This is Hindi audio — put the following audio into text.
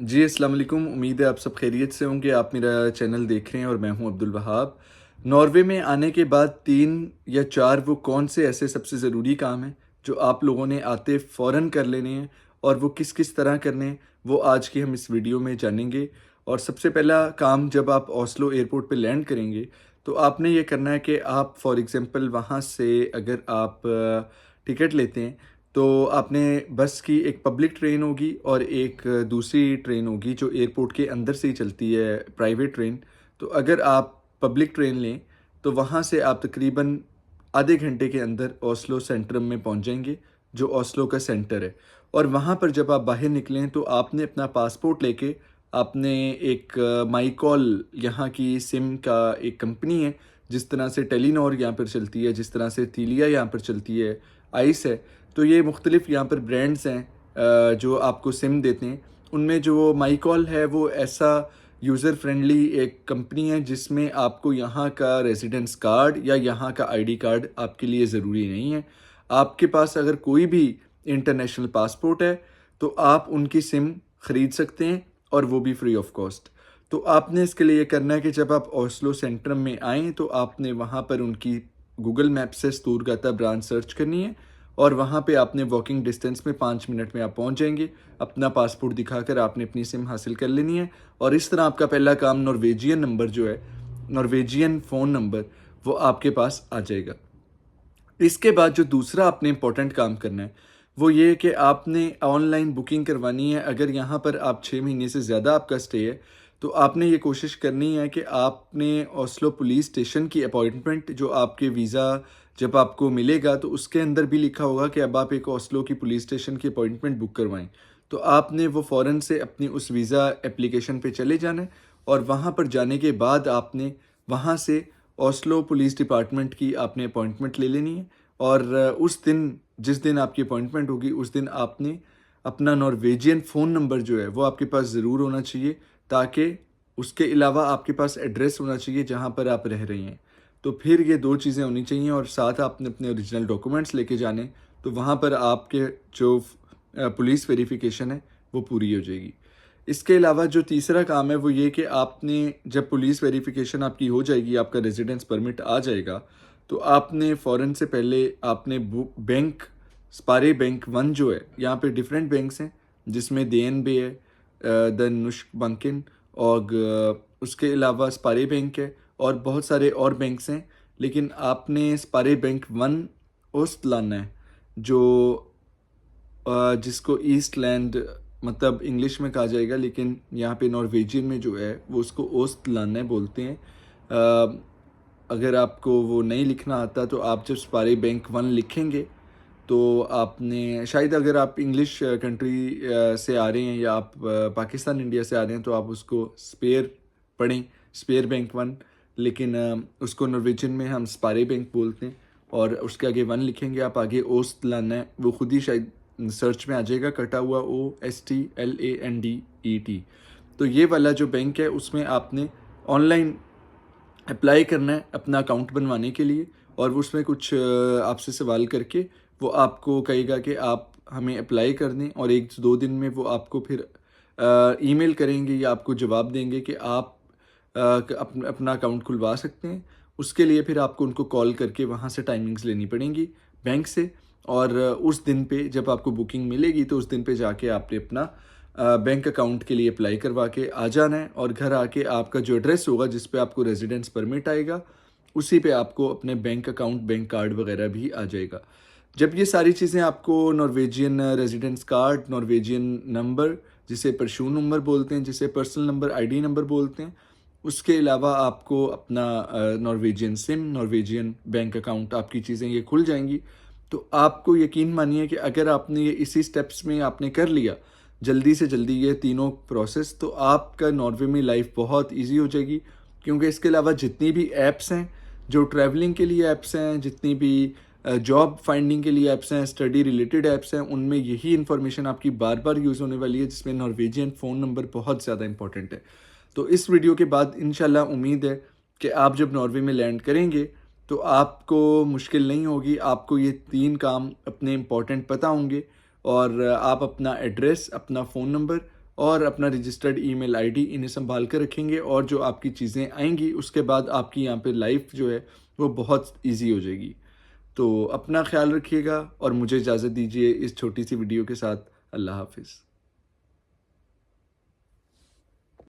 जी, अस्सलाम वालेकुम। उम्मीद है आप सब खैरियत से होंगे। आप मेरा चैनल देख रहे हैं और मैं हूं अब्दुल वहाब। नॉर्वे में आने के बाद 3 या 4 वो कौन से ऐसे सबसे ज़रूरी काम हैं, जो आप लोगों ने आते फ़ौरन कर लेने हैं और वो किस-किस तरह करने हैं, वो आज की हम इस वीडियो में जानेंगे। और सबसे पहला काम जब आप ओस्लो एयरपोर्ट पे लैंड करेंगे, तो आपने ये करना है कि आप फ़ॉर एग्ज़ाम्पल वहाँ से अगर आप टिकट लेते हैं तो आपने बस की एक पब्लिक ट्रेन होगी और एक दूसरी ट्रेन होगी जो एयरपोर्ट के अंदर से ही चलती है, प्राइवेट ट्रेन। तो अगर आप पब्लिक ट्रेन लें तो वहाँ से आप तकरीबन आधे घंटे के अंदर ओस्लो सेंट्रम में पहुँच जाएंगे, जो ओस्लो का सेंटर है। और वहाँ पर जब आप बाहर निकलें तो आपने अपना पासपोर्ट लेके आपने एक माई कॉल, यहाँ की सिम का एक कंपनी है, जिस तरह से टेलीनॉर यहाँ पर चलती है, जिस तरह से तीलिया यहाँ पर चलती है, आइस है। तो ये मुख्तलिफ यहाँ पर ब्रांड्स हैं जो आपको सिम देते हैं। उनमें जो माई कॉल है वो ऐसा यूज़र फ्रेंडली एक कंपनी है जिसमें आपको यहाँ का रेजिडेंस कार्ड या यहाँ का आईडी कार्ड आपके लिए ज़रूरी नहीं है। आपके पास अगर कोई भी इंटरनेशनल पासपोर्ट है तो आप उनकी सिम ख़रीद सकते हैं और वो भी फ्री ऑफ कॉस्ट। तो आपने इसके लिए ये करना है कि जब आप ओस्लो सेंट्रम में आएँ तो आपने वहाँ पर उनकी गूगल मैप से स्तूरगाता ब्रांच सर्च करनी है और वहाँ पे आपने वॉकिंग डिस्टेंस में 5 मिनट में आप पहुँच जाएंगे। अपना पासपोर्ट दिखाकर आपने अपनी सिम हासिल कर लेनी है और इस तरह आपका पहला काम नॉर्वेजियन नंबर जो है, नॉर्वेजियन फ़ोन नंबर, वो आपके पास आ जाएगा। इसके बाद जो दूसरा आपने इम्पोर्टेंट काम करना है, वो ये है कि आपने ऑनलाइन बुकिंग करवानी है। अगर यहाँ पर आप 6 महीने से ज़्यादा आपका स्टे है, तो आपने ये कोशिश करनी है कि आपने ओस्लो पुलिस स्टेशन की अपॉइंटमेंट, जो आपके वीज़ा जब आपको मिलेगा, तो उसके अंदर भी लिखा होगा कि अब आप एक ओस्लो की पुलिस स्टेशन की अपॉइंटमेंट बुक करवाएँ। तो आपने वो फ़ौरन से अपनी उस वीज़ा एप्लीकेशन पे चले जाना है और वहाँ पर जाने के बाद आपने वहाँ से ओस्लो पुलिस डिपार्टमेंट की आपने अपॉइंटमेंट ले लेनी है और उस दिन, जिस दिन आपकी अपॉइंटमेंट होगी, उस दिन आपने अपना नॉर्वेजियन फ़ोन नंबर जो है वो आपके पास ज़रूर होना चाहिए, ताकि उसके अलावा आपके पास एड्रेस होना चाहिए जहाँ पर आप रह रही हैं। तो फिर ये 2 चीज़ें होनी चाहिए और साथ आपने अपने ओरिजिनल डॉक्यूमेंट्स लेके जाने, तो वहाँ पर आपके जो पुलिस वेरिफ़िकेशन है वो पूरी हो जाएगी। इसके अलावा जो तीसरा काम है वो ये कि आपने जब पुलिस वेरिफ़िकेशन आपकी हो जाएगी, आपका रेज़िडेंस परमिट आ जाएगा, तो आपने फ़ौरन से पहले आपने बु बैंक, स्पारे बैंक 1 जो है, यहाँ पे डिफरेंट बैंक्स हैं जिसमें DNB है, Danske Banken और उसके अलावा स्पारे बैंक है और बहुत सारे और बैंक्स हैं। लेकिन आपने स्पारे बैंक 1 ओस्ट लाना है, जो जिसको ईस्टलैंड मतलब इंग्लिश में कहा जाएगा, लेकिन यहाँ पे नॉर्वेजियन में जो है वो उसको ओस्ट लाना बोलते हैं। अगर आपको वो नहीं लिखना आता तो आप जब स्पारे बैंक 1 लिखेंगे तो आपने शायद, अगर आप इंग्लिश कंट्री से आ रहे हैं या आप पाकिस्तान इंडिया से आ रहे हैं तो आप उसको स्पेयर पढ़ें, स्पेयर बैंक 1। लेकिन उसको नॉर्वेजियन में हम स्पारे बैंक बोलते हैं और उसके आगे 1 लिखेंगे, आप आगे ओस्ट लाना है, वो खुद ही शायद सर्च में आ जाएगा, कटा हुआ OSTLANDET। तो ये वाला जो बैंक है उसमें आपने ऑनलाइन अप्लाई करना है अपना अकाउंट बनवाने के लिए और उसमें कुछ आपसे सवाल करके वो आपको कहेगा कि आप हमें अप्लाई कर दें और 1-2 दिन में वो आपको फिर ईमेल करेंगे या आपको जवाब देंगे कि आप अपना अकाउंट खुलवा सकते हैं। उसके लिए फिर आपको उनको कॉल करके वहाँ से टाइमिंग्स लेनी पड़ेंगी बैंक से और उस दिन पे जब आपको बुकिंग मिलेगी तो उस दिन पे जाके आपने अपना बैंक अकाउंट के लिए अप्लाई करवा के आ जाना है और घर आके आपका जो एड्रेस होगा जिस पे आपको रेजिडेंस परमिट आएगा, उसी पे आपको अपने बैंक अकाउंट, बैंक कार्ड वगैरह भी आ जाएगा। जब ये सारी चीज़ें आपको Norwegian residence card, Norwegian number जिसे परशून नंबर बोलते हैं, जिसे पर्सनल नंबर, आईडी नंबर बोलते हैं, उसके अलावा आपको अपना Norwegian SIM, Norwegian bank account, आपकी चीज़ें ये खुल जाएंगी। तो आपको यकीन मानिए कि अगर आपने ये इसी स्टेप्स में आपने कर लिया जल्दी से जल्दी ये तीनों प्रोसेस, तो आपका नॉर्वे में लाइफ बहुत इजी हो जाएगी। क्योंकि इसके अलावा जितनी भी ऐप्स हैं, जो ट्रैवलिंग के लिए ऐप्स हैं, जितनी भी जॉब फाइंडिंग के लिए ऐप्स हैं, स्टडी रिलेटेड ऐप्स हैं, उनमें यही इन्फॉर्मेशन आपकी बार बार यूज़ होने वाली है, जिसमें नॉर्वेजियन फ़ोन नंबर बहुत ज़्यादा इंपॉर्टेंट है। तो इस वीडियो के बाद इंशाल्लाह उम्मीद है कि आप जब नॉर्वे में लैंड करेंगे तो आपको मुश्किल नहीं होगी, आपको ये 3 काम अपने इम्पॉर्टेंट पता होंगे और आप अपना एड्रेस, अपना फ़ोन नंबर और अपना रजिस्टर्ड ईमेल आईडी इन्हें संभाल कर रखेंगे, और जो आपकी चीज़ें आएंगी उसके बाद आपकी यहाँ पे लाइफ जो है वो बहुत इजी हो जाएगी। तो अपना ख्याल रखिएगा और मुझे इजाज़त दीजिए इस छोटी सी वीडियो के साथ। अल्लाह हाफिज़।